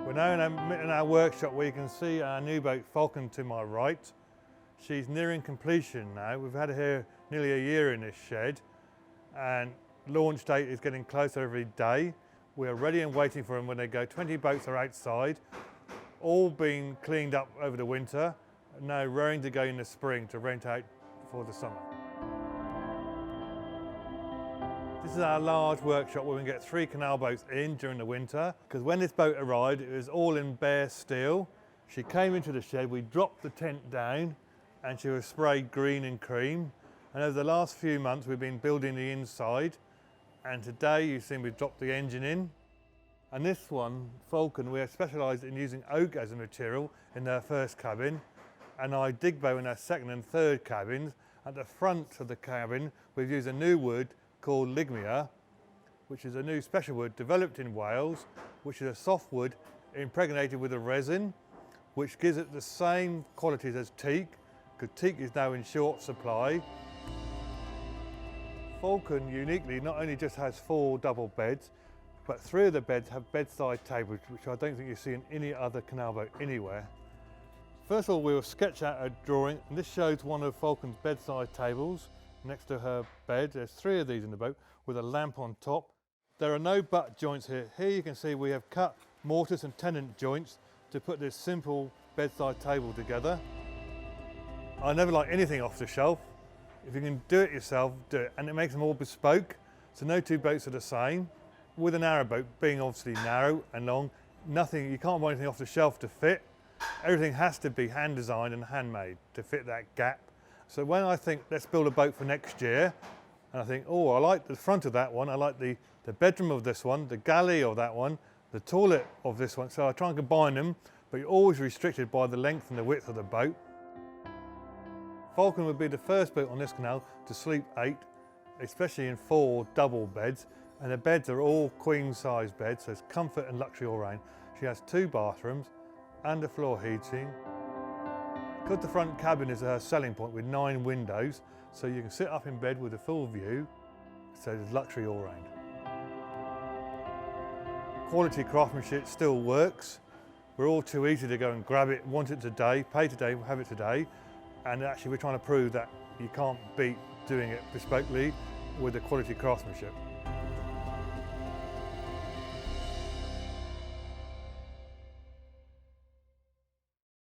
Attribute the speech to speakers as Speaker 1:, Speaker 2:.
Speaker 1: We're now in our workshop where you can see our new boat Falcon to my right. She's nearing completion now. We've had her here nearly a year in this shed and launch date is getting closer every day. We're ready and waiting for them when they go. 20 boats are outside, all being cleaned up over the winter, and now raring to go in the spring to rent out for the summer. This is our large workshop where we can get 3 canal boats in during the winter, because when this boat arrived it was all in bare steel. She came into the shed, we dropped the tent down and she was sprayed green and cream, and over the last few months we've been building the inside, and today you've seen we've dropped the engine in. And this one, Falcon, we have specialised in using oak as a material in their first cabin, and our dig boat in our second and third cabins. At the front of the cabin we've used a new wood called Ligmia, which is a new special wood developed in Wales, which is a soft wood impregnated with a resin, which gives it the same qualities as teak, because teak is now in short supply. Falcon uniquely not only just has 4 double beds, but 3 of the beds have bedside tables, which I don't think you see in any other canal boat anywhere. First of all, we will sketch out a drawing, and this shows one of Falcon's bedside tables next to her bed. There's 3 of these in the boat with a lamp on top. There are no butt joints here. Here you can see we have cut mortise and tenon joints to put this simple bedside table together. I never like anything off the shelf. If you can do it yourself, do it. And it makes them all bespoke, so no 2 boats are the same. With a narrow boat being obviously narrow and long, you can't buy anything off the shelf to fit. Everything has to be hand designed and handmade to fit that gap. So when I think, let's build a boat for next year, and I think, oh, I like the front of that one, I like the bedroom of this one, the galley of that one, the toilet of this one, so I try and combine them, but you're always restricted by the length and the width of the boat. Falcon would be the first boat on this canal to sleep 8, especially in 4 double beds, and the beds are all queen size beds, so it's comfort and luxury all round. She has 2 bathrooms, underfloor heating. Because the front cabin is her selling point with 9 windows, so you can sit up in bed with a full view, so there's luxury all round. Quality craftsmanship still works. We're all too easy to go and grab it, want it today, pay today, have it today, and actually we're trying to prove that you can't beat doing it bespokely with the quality craftsmanship.